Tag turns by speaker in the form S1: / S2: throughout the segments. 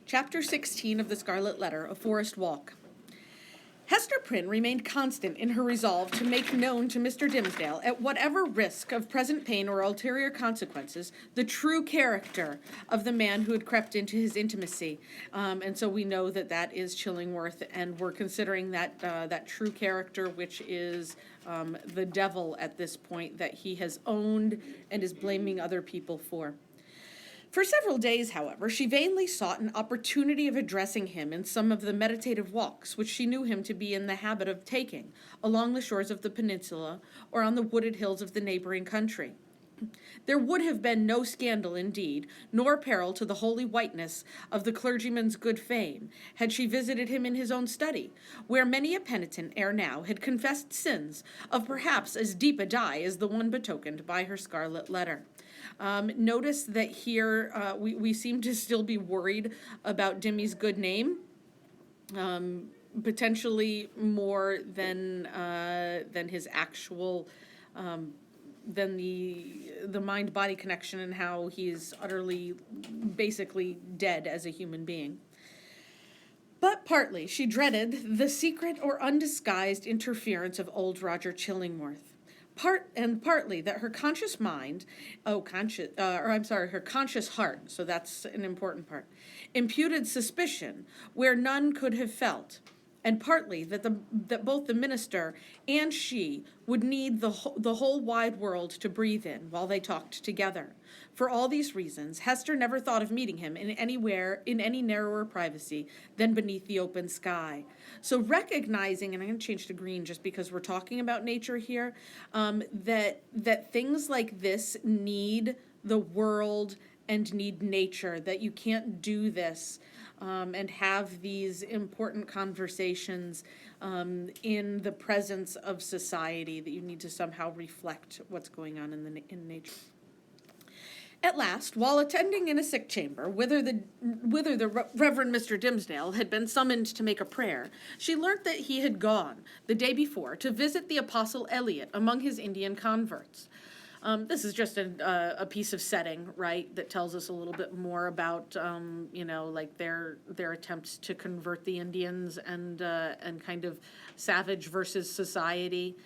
S1: Chapter 16 of the Scarlet Letter, A Forest Walk. Hester Prynne remained constant in her resolve to make known to Mr. Dimmesdale, at whatever risk of present pain or ulterior consequences, the true character of the man who had crept into his intimacy. And so we know that that is Chillingworth, and we're considering that true character, which is the devil at this point, that he has owned and is blaming other people for. For several days, however, she vainly sought an opportunity of addressing him in some of the meditative walks which she knew him to be in the habit of taking along the shores of the peninsula or on the wooded hills of the neighboring country. There would have been no scandal, indeed, nor peril to the holy whiteness of the clergyman's good fame, had she visited him in his own study, where many a penitent ere now had confessed sins of perhaps as deep a dye as the one betokened by her scarlet letter. Notice that here we seem to still be worried about Dimmy's good name, potentially more than his actual, than the mind-body connection and how he's utterly, basically dead as a human being. But partly she dreaded the secret or undisguised interference of old Roger Chillingworth. Partly that her conscious mind, her conscious heart, so that's an important part, imputed suspicion where none could have felt, and partly that both the minister and she would need the whole wide world to breathe in while they talked together. For all these reasons, Hester never thought of meeting him in any narrower privacy than beneath the open sky. So recognizing, and I'm going to change to green just because we're talking about nature here, that things like this need the world and need nature, that you can't do this and have these important conversations in the presence of society, that you need to somehow reflect what's going on in nature. At last, while attending in a sick chamber, whither the Reverend Mr. Dimmesdale had been summoned to make a prayer, she learnt that he had gone, the day before, to visit the Apostle Eliot among his Indian converts. This is just a piece of setting, right, that tells us a little bit more about, like their attempts to convert the Indians and kind of savage versus society.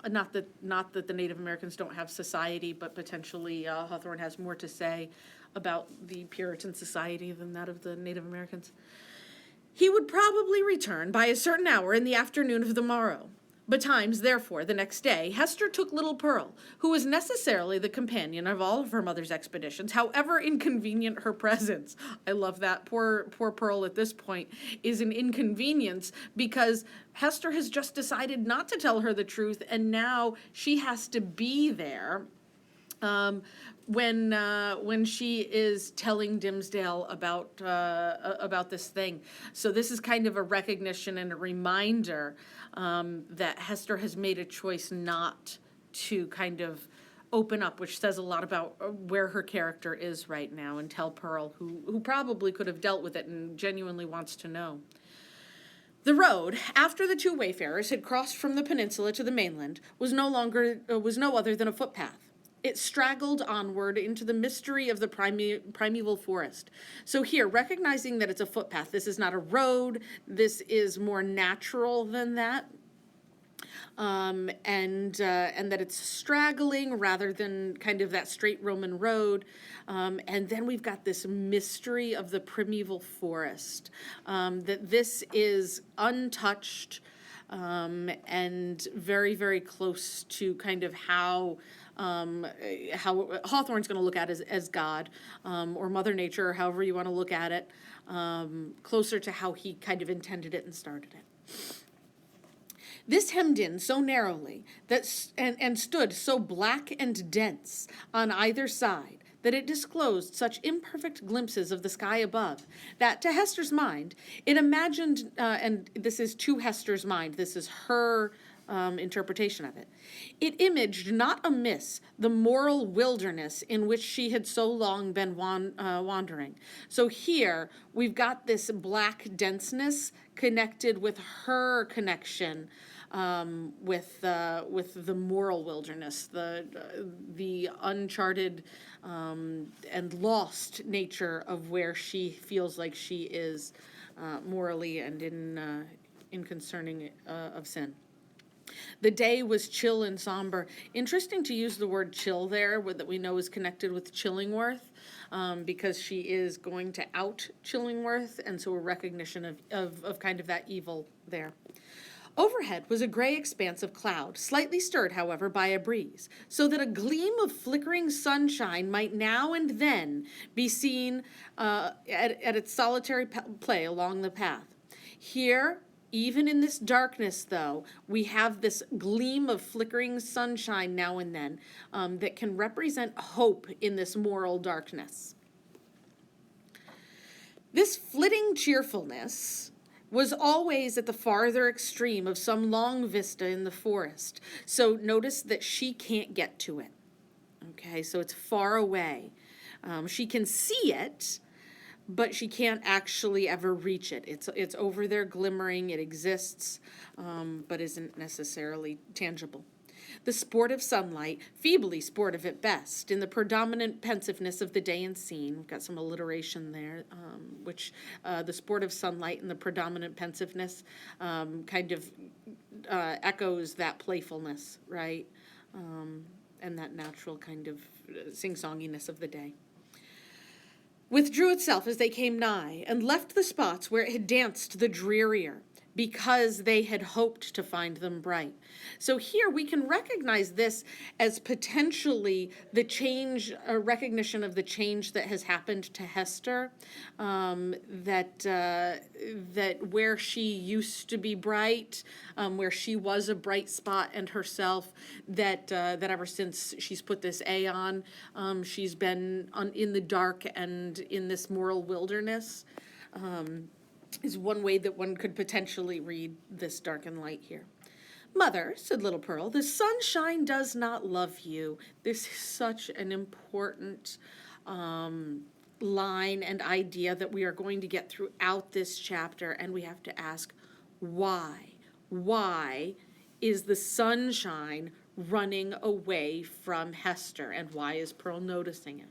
S1: Not that the Native Americans don't have society, but potentially Hawthorne has more to say about the Puritan society than that of the Native Americans. He would probably return by a certain hour in the afternoon of the morrow. Betimes, therefore, the next day, Hester took little Pearl, who was necessarily the companion of all of her mother's expeditions, however inconvenient her presence. I love that. Poor Pearl at this point is an inconvenience because Hester has just decided not to tell her the truth, and now she has to be there when she is telling Dimmesdale about this thing. So this is kind of a recognition and a reminder that Hester has made a choice not to kind of open up, which says a lot about where her character is right now, and tell Pearl, who probably could have dealt with it and genuinely wants to know. The road, after the two wayfarers had crossed from the peninsula to the mainland, was no other than a footpath. It straggled onward into the mystery of the primeval forest. So here, recognizing that it's a footpath, this is not a road, this is more natural than that, and that it's straggling rather than kind of that straight Roman road. And then we've got this mystery of the primeval forest, that this is untouched and very, very close to kind of how Hawthorne's going to look at it as God, or Mother Nature, or however you want to look at it, closer to how he kind of intended it and started it. This hemmed in so narrowly and stood so black and dense on either side that it disclosed such imperfect glimpses of the sky above, that to Hester's mind, it imagined, and this is to Hester's mind, this is her interpretation of it, it imaged not amiss the moral wilderness in which she had so long been wandering. So here we've got this black denseness connected with her connection with the moral wilderness, the uncharted and lost nature of where she feels like she is morally and in concerning of sin. The day was chill and somber. Interesting to use the word chill there, that we know is connected with Chillingworth, because she is going to out Chillingworth, and so a recognition of kind of that evil there. Overhead was a gray expanse of cloud, slightly stirred, however, by a breeze, so that a gleam of flickering sunshine might now and then be seen at its solitary play along the path. Here, even in this darkness, though, we have this gleam of flickering sunshine now and then that can represent hope in this moral darkness. This flitting cheerfulness was always at the farther extreme of some long vista in the forest. So notice that she can't get to it. Okay, so it's far away. She can see it, but she can't actually ever reach it. It's over there glimmering, it exists, but isn't necessarily tangible. The sport of sunlight, feebly sportive at best, in the predominant pensiveness of the day and scene. We've got some alliteration there, which the sport of sunlight and the predominant pensiveness kind of echoes that playfulness, right? And that natural kind of sing-songiness of the day. Withdrew itself as they came nigh, and left the spots where it had danced the drearier, because they had hoped to find them bright. So here we can recognize this as potentially the change, a recognition of the change that has happened to Hester, that where she used to be bright, where she was a bright spot and herself, that ever since she's put this A on, she's been in the dark and in this moral wilderness. Is one way that one could potentially read this dark and light here. Mother, said little Pearl, the sunshine does not love you. This is such an important line and idea that we are going to get throughout this chapter, and we have to ask, why? Why is the sunshine running away from Hester, and why is Pearl noticing it?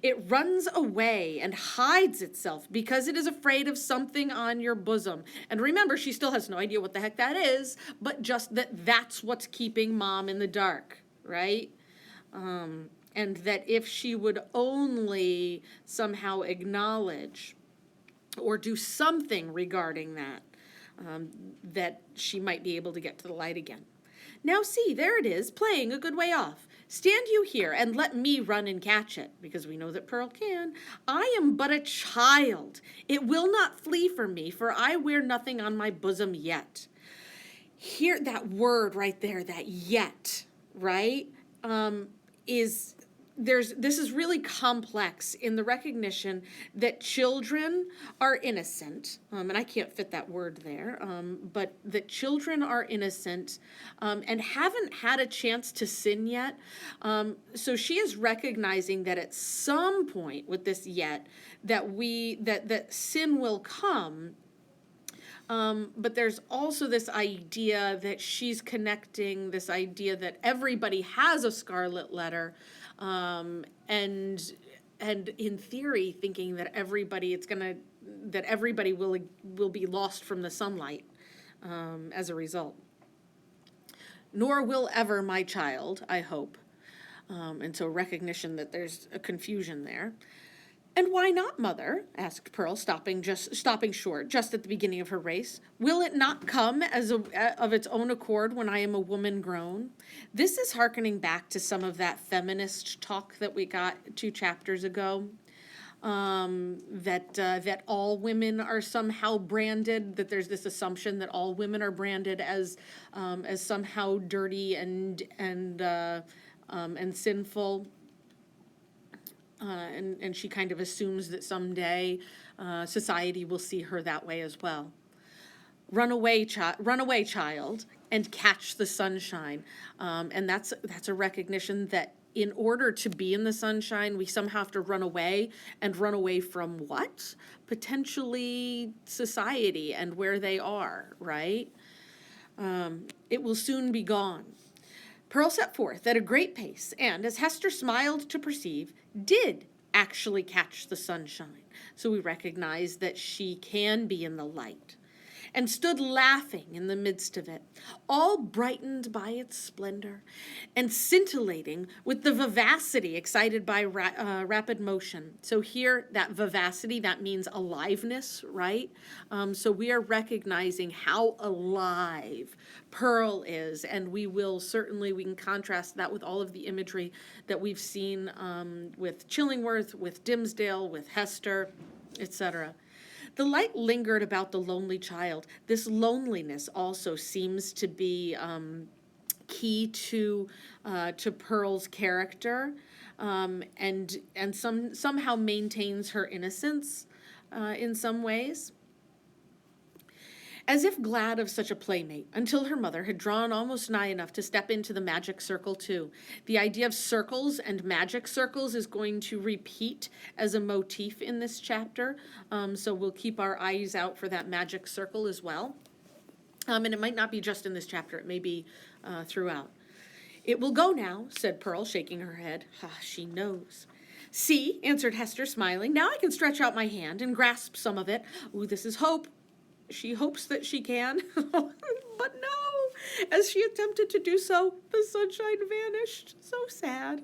S1: It runs away and hides itself because it is afraid of something on your bosom. And remember, she still has no idea what the heck that is, but just that's what's keeping Mom in the dark, right? And that if she would only somehow acknowledge or do something regarding that, that she might be able to get to the light again. Now see, there it is, playing a good way off. Stand you here and let me run and catch it, because we know that Pearl can. I am but a child. It will not flee from me, for I wear nothing on my bosom yet. Here, that word right there, that yet, right, this is really complex in the recognition that children are innocent, and I can't fit that word there, but that children are innocent and haven't had a chance to sin yet. So she is recognizing that at some point with this yet, that sin will come. But there's also this idea that she's connecting this idea that everybody has a scarlet letter, and in theory thinking that everybody will be lost from the sunlight as a result. Nor will ever my child, I hope. And so recognition that there's a confusion there. And why not, Mother? Asked Pearl, stopping short, just at the beginning of her race. Will it not come of its own accord when I am a woman grown? This is hearkening back to some of that feminist talk that we got 2 chapters ago, that all women are somehow branded, that there's this assumption that all women are branded as somehow dirty and sinful. And she kind of assumes that someday society will see her that way as well. Run away, child, and catch the sunshine. And that's a recognition that in order to be in the sunshine, we somehow have to run away, and run away from what? Potentially society and where they are, right? It will soon be gone. Pearl set forth at a great pace, and, as Hester smiled to perceive, did actually catch the sunshine. So we recognize that she can be in the light, and stood laughing in the midst of it, all brightened by its splendor, and scintillating with the vivacity excited by rapid motion. So here, that vivacity, that means aliveness, right? So we are recognizing how alive Pearl is, and we can contrast that with all of the imagery that we've seen with Chillingworth, with Dimmesdale, with Hester, etc. The light lingered about the lonely child. This loneliness also seems to be key to Pearl's character, and somehow maintains her innocence in some ways. As if glad of such a playmate, until her mother had drawn almost nigh enough to step into the magic circle too. The idea of circles and magic circles is going to repeat as a motif in this chapter, so we'll keep our eyes out for that magic circle as well. And it might not be just in this chapter, it may be throughout. It will go now, said Pearl, shaking her head. She knows. See, answered Hester, smiling, now I can stretch out my hand and grasp some of it. Ooh, this is hope. She hopes that she can, but no, as she attempted to do so, the sunshine vanished. So sad.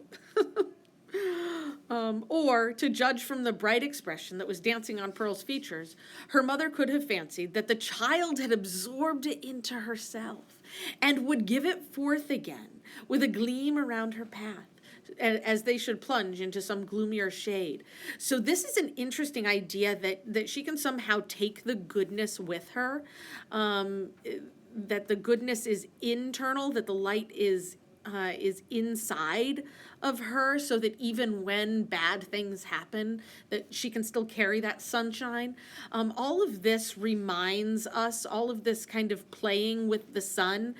S1: Or, to judge from the bright expression that was dancing on Pearl's features, her mother could have fancied that the child had absorbed it into herself and would give it forth again with a gleam around her path, as they should plunge into some gloomier shade. So this is an interesting idea that she can somehow take the goodness with her, that the goodness is internal, that the light is inside of her, so that even when bad things happen, that she can still carry that sunshine. All of this reminds us, all of this kind of playing with the sun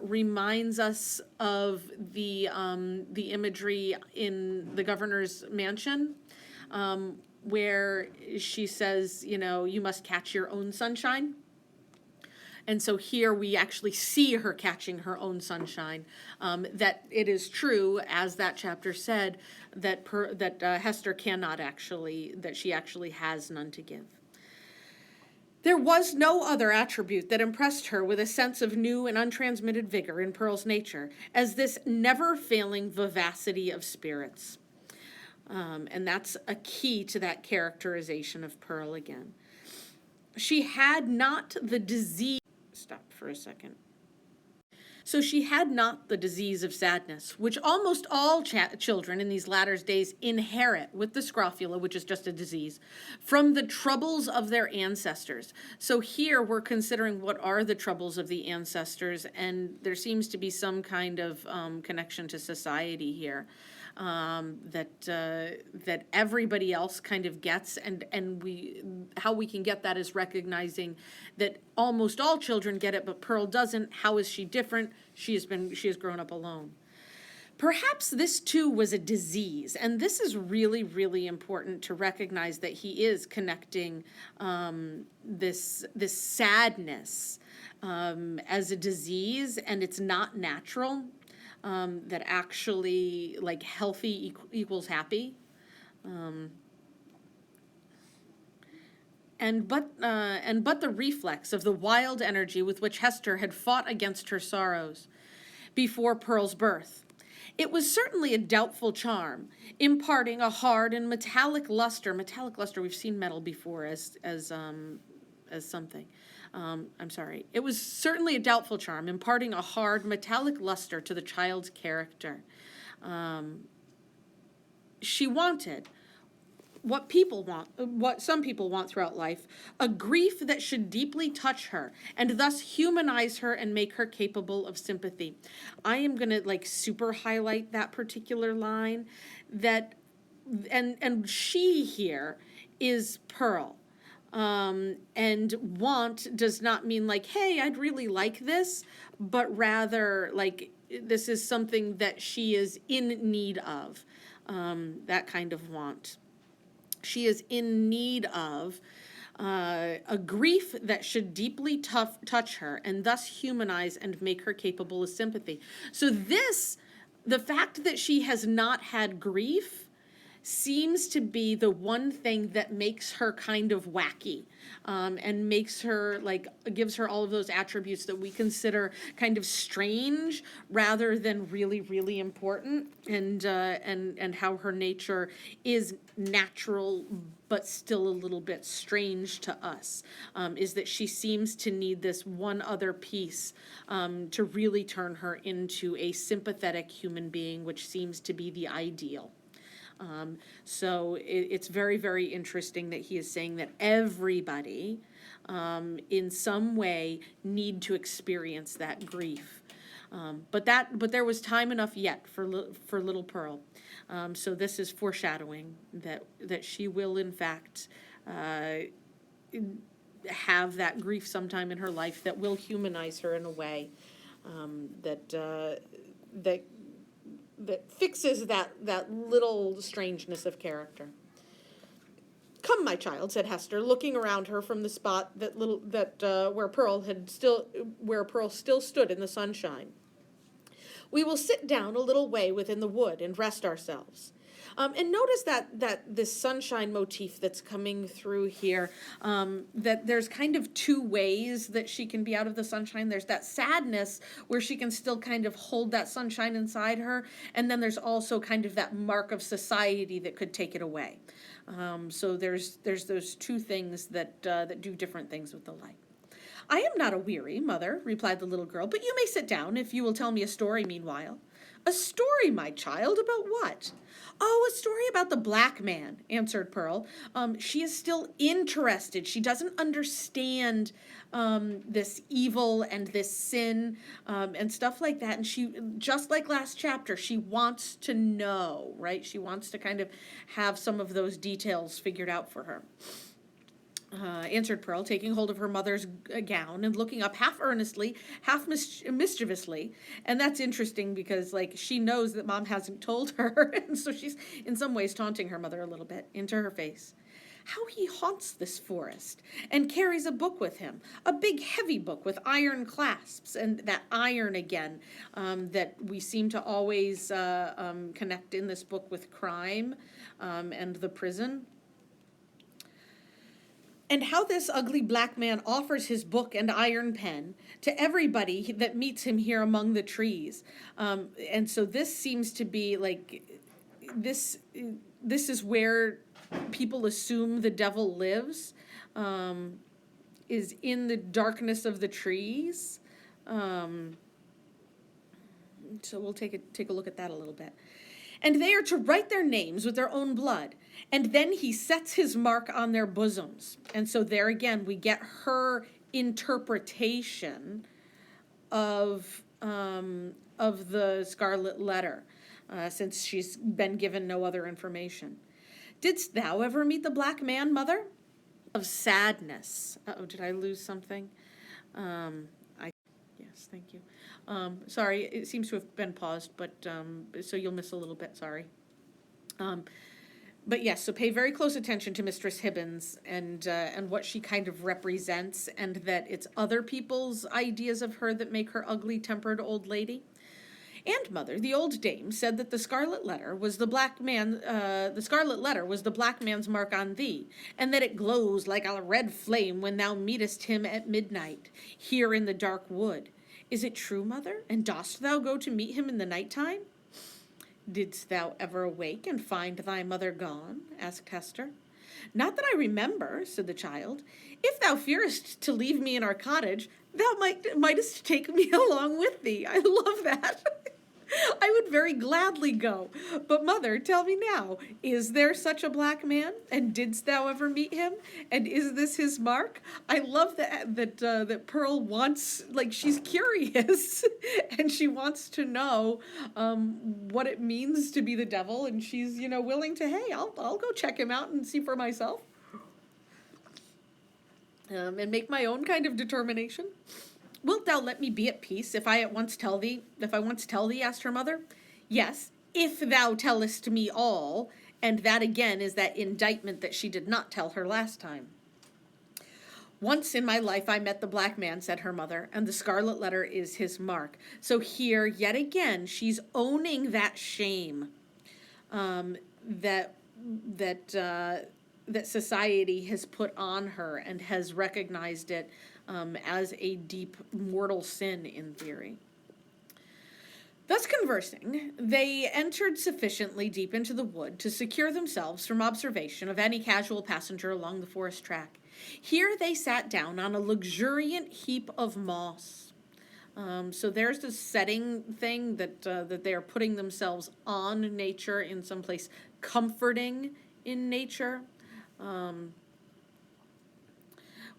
S1: reminds us of the imagery in the governor's mansion, where she says, you must catch your own sunshine. And so here we actually see her catching her own sunshine, that it is true, as that chapter said, that Hester cannot actually, that she actually has none to give. There was no other attribute that impressed her with a sense of new and untransmitted vigor in Pearl's nature as this never-failing vivacity of spirits. And that's a key to that characterization of Pearl again. She had not the disease. Stop for a second. So she had not the disease of sadness, which almost all children in these latter days inherit with the scrofula, which is just a disease, from the troubles of their ancestors. So here we're considering what are the troubles of the ancestors, and there seems to be some kind of connection to society here. That everybody else kind of gets, and how we can get that is recognizing that almost all children get it, but Pearl doesn't. How is she different? She has grown up alone. Perhaps this too was a disease, and this is really, really important to recognize, that he is connecting this sadness as a disease, and it's not natural. That actually, like, healthy equals happy. But the reflex of the wild energy with which Hester had fought against her sorrows before Pearl's birth. It was certainly a doubtful charm, imparting a hard and metallic luster. Metallic luster, we've seen metal before as something. It was certainly a doubtful charm, imparting a hard, metallic luster to the child's character. She wanted what people want, what some people want throughout life, a grief that should deeply touch her and thus humanize her and make her capable of sympathy. I am going to super highlight that particular line, and she here is Pearl. And want does not mean hey, I'd really like this, but rather this is something that she is in need of, that kind of want. She is in need of a grief that should deeply touch her and thus humanize and make her capable of sympathy. So the fact that she has not had grief seems to be the one thing that makes her kind of wacky, and makes her, like, gives her all of those attributes that we consider kind of strange rather than really, really important, and how her nature is natural but still a little bit strange to us, is that she seems to need this one other piece, to really turn her into a sympathetic human being, which seems to be the ideal. So it's very, very interesting that he is saying that everybody, in some way, need to experience that grief. But there was time enough yet for little Pearl. So this is foreshadowing that she will, in fact, have that grief sometime in her life that will humanize her in a way, that fixes that little strangeness of character. "Come, my child," said Hester, looking around her from the spot where Pearl still stood in the sunshine. "We will sit down a little way within the wood and rest ourselves." And notice that this sunshine motif that's coming through here, that there's kind of two ways that she can be out of the sunshine. There's that sadness where she can still kind of hold that sunshine inside her, and then there's also kind of that mark of society that could take it away. So there's those two things that do different things with the light. "I am not aweary, mother," replied the little girl, "but you may sit down if you will tell me a story meanwhile." "A story, my child, about what?" "Oh, a story about the black man," answered Pearl. She is still interested. She doesn't understand this evil and this sin, and stuff like that. And she, just like last chapter, she wants to know, right? She wants to kind of have some of those details figured out for her. Answered Pearl, taking hold of her mother's gown and looking up half earnestly, half mischievously. And that's interesting because, like, she knows that Mom hasn't told her, and so she's in some ways taunting her mother a little bit into her face. "How he haunts this forest and carries a book with him, a big heavy book with iron clasps," and that iron again, that we seem to always connect in this book with crime, and the prison. "And how this ugly black man offers his book and iron pen to everybody that meets him here among the trees." And so this seems to be like, this is where people assume the devil lives, is in the darkness of the trees. So we'll take a look at that a little bit. "And they are to write their names with their own blood, and then he sets his mark on their bosoms." And so there again, we get her interpretation of the Scarlet Letter, since she's been given no other information. "Didst thou ever meet the black man, mother?" Of sadness. Uh-oh, did I lose something? Yes, thank you. Sorry, it seems to have been paused, but so you'll miss a little bit, sorry. But yes, so pay very close attention to Mistress Hibbins and what she kind of represents, and that it's other people's ideas of her that make her ugly-tempered old lady. "And, mother, the old dame said that the scarlet letter was the black man's mark on thee, and that it glows like a red flame when thou meetest him at midnight, here in the dark wood. Is it true, mother? And dost thou go to meet him in the night time?" "Didst thou ever awake and find thy mother gone?" asked Hester. "Not that I remember," said the child. "If thou fearest to leave me in our cottage, thou mightest take me along with thee." I love that. "I would very gladly go. But, mother, tell me now, is there such a black man? And didst thou ever meet him? And is this his mark?" I love that Pearl wants, like, she's curious, and she wants to know what it means to be the devil, and she's, willing to, hey, I'll go check him out and see for myself, and make my own kind of determination. "Wilt thou let me be at peace if I once tell thee?" asked her mother. "Yes, if thou tellest me all," and that again is that indictment that she did not tell her last time. Once in my life I met the black man, said her mother, and the scarlet letter is his mark. So here, yet again, she's owning that shame that that society has put on her and has recognized it as a deep mortal sin in theory. Thus conversing, they entered sufficiently deep into the wood to secure themselves from observation of any casual passenger along the forest track. Here they sat down on a luxuriant heap of moss. So there's the setting thing that they are putting themselves on nature in some place comforting in nature,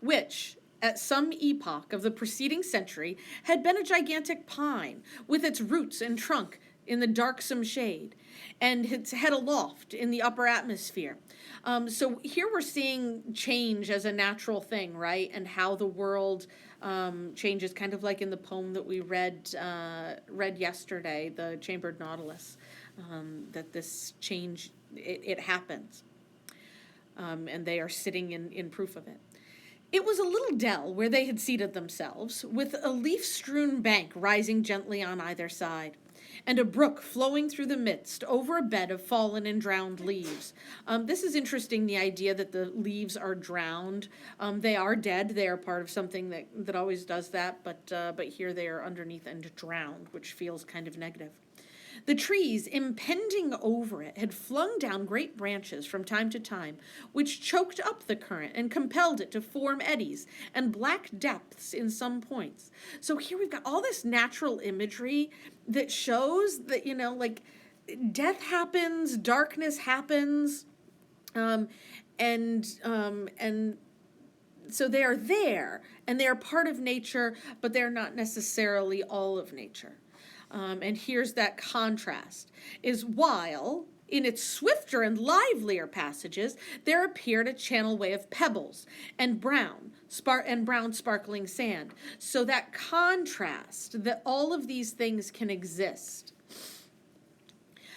S1: which at some epoch of the preceding century had been a gigantic pine with its roots and trunk in the darksome shade and its head aloft in the upper atmosphere. So here we're seeing change as a natural thing, right? And how the world changes, kind of like in the poem that we read yesterday, the Chambered Nautilus, that this change, it happens. And they are sitting in proof of it. It was a little dell where they had seated themselves, with a leaf-strewn bank rising gently on either side, and a brook flowing through the midst over a bed of fallen and drowned leaves. This is interesting, the idea that the leaves are drowned. They are dead. They are part of something that always does that, but here they are underneath and drowned, which feels kind of negative. The trees impending over it had flung down great branches from time to time, which choked up the current and compelled it to form eddies and black depths in some points. So here we've got all this natural imagery that shows that, like, death happens, darkness happens, and so they are there, and they are part of nature, but they're not necessarily all of nature. And here's that contrast, is while in its swifter and livelier passages, there appeared a channel way of pebbles and brown sparkling sand. So that contrast, that all of these things can exist.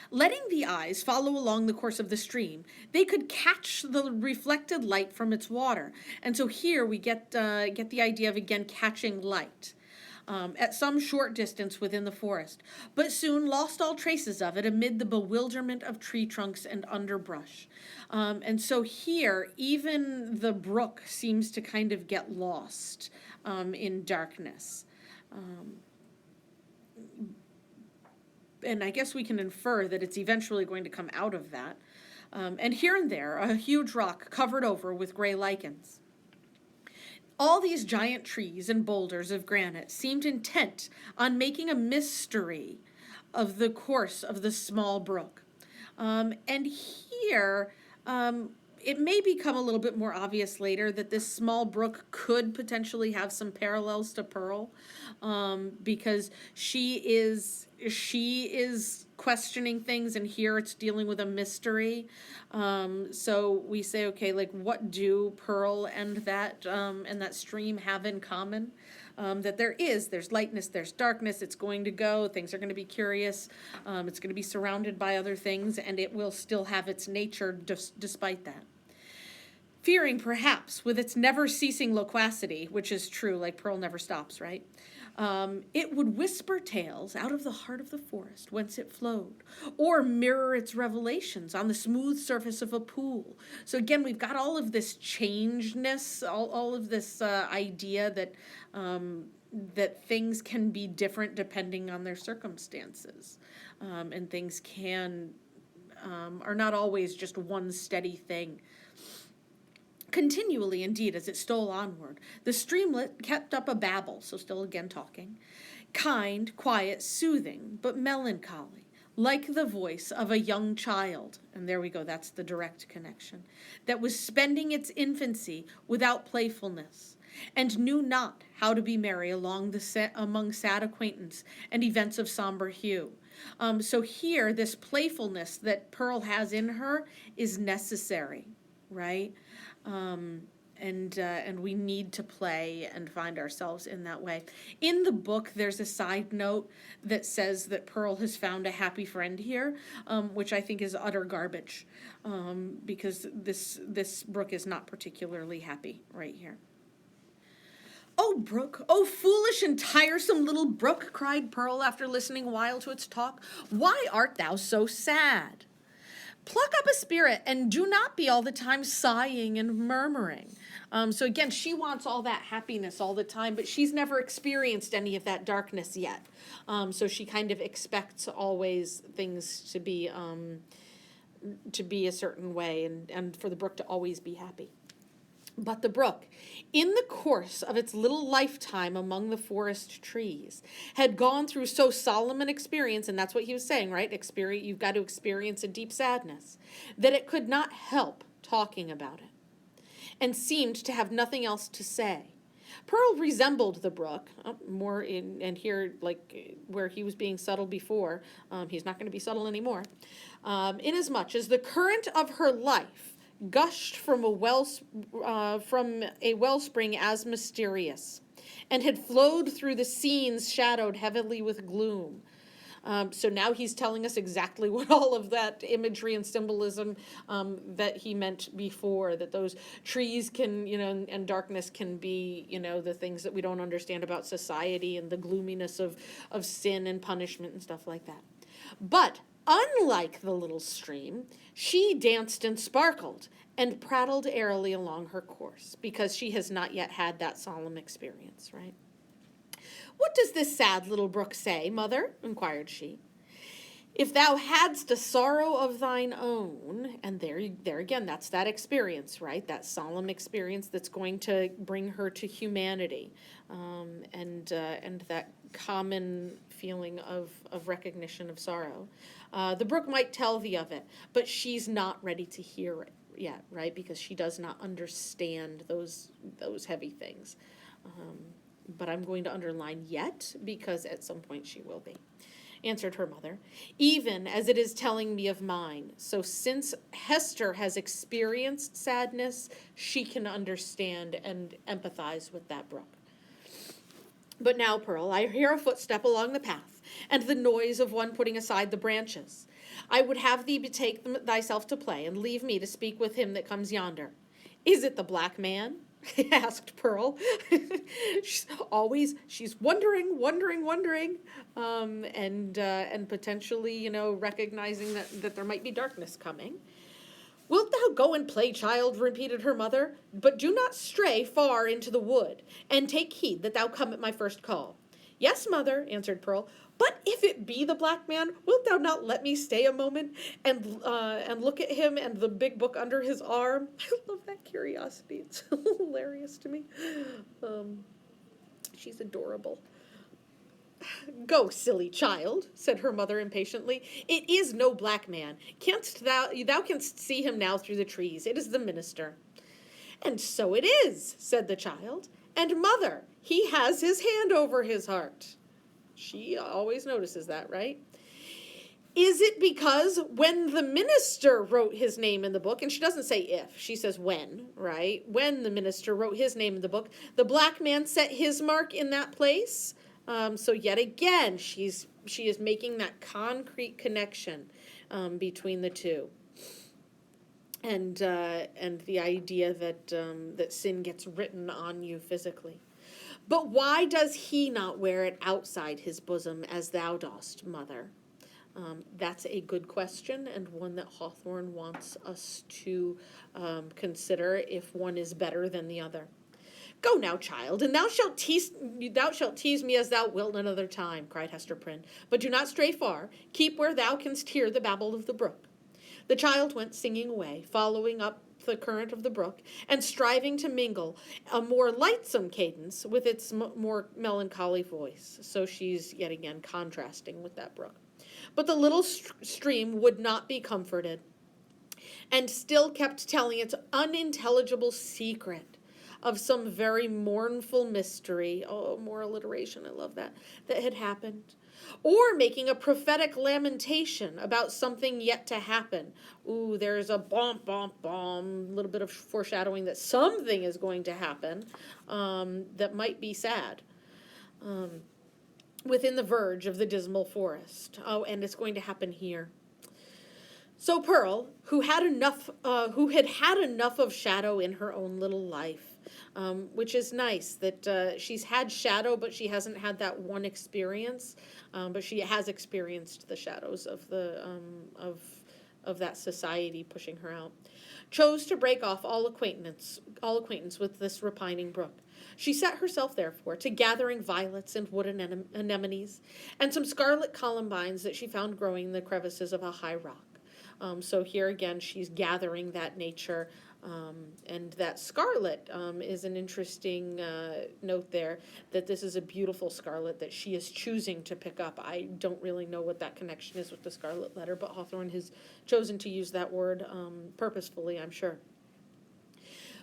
S1: Letting the eyes follow along the course of the stream, they could catch the reflected light from its water. And so here we get the idea of, again, catching light. At some short distance within the forest, but soon lost all traces of it amid the bewilderment of tree trunks and underbrush. And so here, even the brook seems to kind of get lost in darkness. And I guess we can infer that it's eventually going to come out of that. And here and there, a huge rock covered over with gray lichens. All these giant trees and boulders of granite seemed intent on making a mystery of the course of the small brook. And here, it may become a little bit more obvious later that this small brook could potentially have some parallels to Pearl, because she is questioning things, and here it's dealing with a mystery. So we say, okay, like, what do Pearl and that stream have in common? That there's lightness, there's darkness, it's going to go, things are going to be curious, it's going to be surrounded by other things, and it will still have its nature despite that. Fearing, perhaps, with its never-ceasing loquacity, which is true, like Pearl never stops, right? It would whisper tales out of the heart of the forest whence it flowed, or mirror its revelations on the smooth surface of a pool. So again, we've got all of this changeness, all of this idea that that things can be different depending on their circumstances, and things are not always just one steady thing. Continually, indeed, as it stole onward, the streamlet kept up a babble, so still again talking, kind, quiet, soothing, but melancholy, like the voice of a young child, and there we go, that's the direct connection, that was spending its infancy without playfulness, and knew not how to be merry among sad acquaintance and events of somber hue. So here, this playfulness that Pearl has in her is necessary, right? And we need to play and find ourselves in that way. In the book, there's a side note that says that Pearl has found a happy friend here, which I think is utter garbage, because this brook is not particularly happy right here. Oh, Brook, oh, foolish and tiresome little Brook, cried Pearl after listening a while to its talk. Why art thou so sad? Pluck up a spirit and do not be all the time sighing and murmuring. So again, she wants all that happiness all the time, but she's never experienced any of that darkness yet. So she kind of expects always things to be a certain way, and for the brook to always be happy. But the brook, in the course of its little lifetime among the forest trees, had gone through so solemn an experience, and that's what he was saying, right? You've got to experience a deep sadness, that it could not help talking about it, and seemed to have nothing else to say. Pearl resembled the brook more and here, like where he was being subtle before, he's not going to be subtle anymore, inasmuch as the current of her life gushed from a wellspring as mysterious, and had flowed through the scenes shadowed heavily with gloom. So now he's telling us exactly what all of that imagery and symbolism that he meant before, that those trees can, and darkness can be, the things that we don't understand about society and the gloominess of sin and punishment and stuff like that. But unlike the little stream, she danced and sparkled and prattled airily along her course, because she has not yet had that solemn experience, right? What does this sad little brook say, mother? Inquired she. If thou hadst a sorrow of thine own, and there again, that's that experience, right? That solemn experience that's going to bring her to humanity, and that common feeling of recognition of sorrow. The brook might tell thee of it, but she's not ready to hear it yet, right? Because she does not understand those heavy things. But I'm going to underline yet, because at some point she will be. Answered her mother, even as it is telling me of mine. So since Hester has experienced sadness, she can understand and empathize with that brook. But now, Pearl, I hear a footstep along the path, and the noise of one putting aside the branches. I would have thee betake thyself to play, and leave me to speak with him that comes yonder. Is it the black man? Asked Pearl. She's wondering, and potentially, recognizing that there might be darkness coming. Wilt thou go and play, child? Repeated her mother, but do not stray far into the wood, and take heed that thou come at my first call. Yes, mother, answered Pearl, but if it be the black man, wilt thou not let me stay a moment and look at him and the big book under his arm? I love that curiosity. It's hilarious to me. She's adorable. Go, silly child, said her mother impatiently. It is no black man. Thou canst see him now through the trees. It is the minister. And so it is, said the child. And mother, he has his hand over his heart. She always notices that, right? Is it because when the minister wrote his name in the book, and she doesn't say if, she says when, right? When the minister wrote his name in the book, the black man set his mark in that place. So yet again, she is making that concrete connection between the two. And the idea that sin gets written on you physically. But why does he not wear it outside his bosom as thou dost, mother? That's a good question, and one that Hawthorne wants us to consider if one is better than the other. Go now, child, and thou shalt tease me as thou wilt another time, cried Hester Prynne. But do not stray far. Keep where thou canst hear the babble of the brook. The child went singing away, following up the current of the brook, and striving to mingle a more lightsome cadence with its more melancholy voice. So she's yet again contrasting with that brook. But the little stream would not be comforted, and still kept telling its unintelligible secret of some very mournful mystery. Oh, more alliteration, I love that had happened. Or making a prophetic lamentation about something yet to happen. Ooh, there's a a little bit of foreshadowing that something is going to happen that might be sad. Within the verge of the dismal forest. Oh, and it's going to happen here. So Pearl, who had had enough of shadow in her own little life, which is nice that she's had shadow, but she hasn't had that one experience. But she has experienced the shadows of of that society pushing her out. Chose to break off all acquaintance with this repining brook. She set herself, therefore, to gathering violets and wood anemones, and some scarlet columbines that she found growing in the crevices of a high rock. So here again, she's gathering that nature, and that scarlet is an interesting note there, that this is a beautiful scarlet that she is choosing to pick up. I don't really know what that connection is with the scarlet letter, but Hawthorne has chosen to use that word purposefully, I'm sure.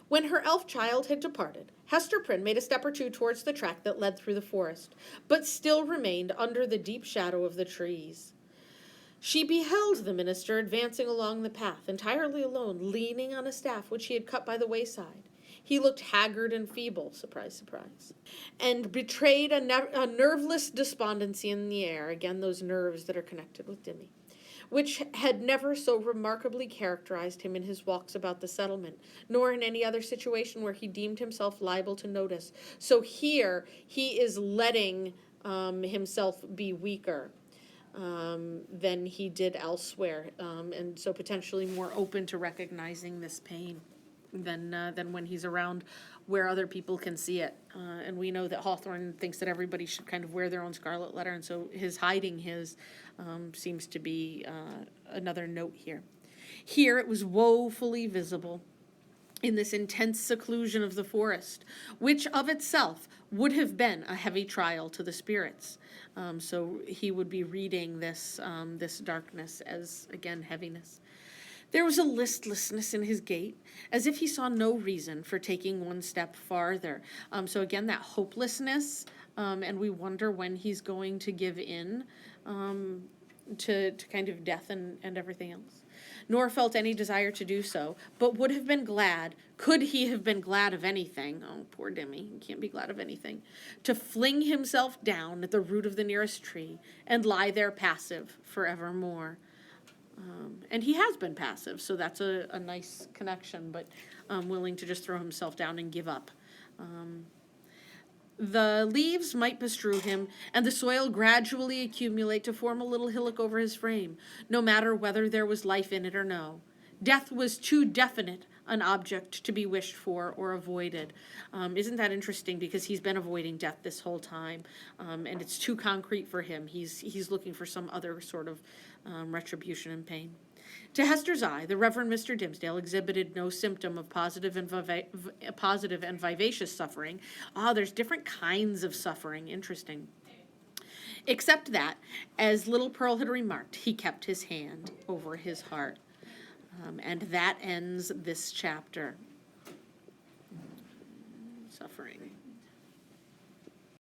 S1: When her elf child had departed, Hester Prynne made a step or two towards the track that led through the forest, but still remained under the deep shadow of the trees. She beheld the minister advancing along the path, entirely alone, leaning on a staff which he had cut by the wayside. He looked haggard and feeble, surprise, surprise, and betrayed a nerveless despondency in the air, again those nerves that are connected with Dimmy, which had never so remarkably characterized him in his walks about the settlement, nor in any other situation where he deemed himself liable to notice. So here he is letting himself be weaker than he did elsewhere, and so potentially more open to recognizing this pain than when he's around where other people can see it. And we know that Hawthorne thinks that everybody should kind of wear their own scarlet letter, and so his hiding his seems to be another note here. Here it was woefully visible in this intense seclusion of the forest, which of itself would have been a heavy trial to the spirits. So he would be reading this darkness as, again, heaviness. There was a listlessness in his gait, as if he saw no reason for taking one step farther. So again, that hopelessness, and we wonder when he's going to give in to kind of death and everything else. Nor felt any desire to do so, but would have been glad, could he have been glad of anything, oh, poor Dimmy, he can't be glad of anything, to fling himself down at the root of the nearest tree and lie there passive forevermore. And he has been passive, so that's a nice connection, but willing to just throw himself down and give up. The leaves might bestrew him, and the soil gradually accumulate to form a little hillock over his frame, no matter whether there was life in it or no. Death was too definite an object to be wished for or avoided. Isn't that interesting? Because he's been avoiding death this whole time, and it's too concrete for him. He's looking for some other sort of retribution and pain. To Hester's eye, the Reverend Mr. Dimmesdale exhibited no symptom of positive and vivacious suffering. There's different kinds of suffering. Interesting. Except that, as little Pearl had remarked, he kept his hand over his heart. And that ends this chapter. Suffering.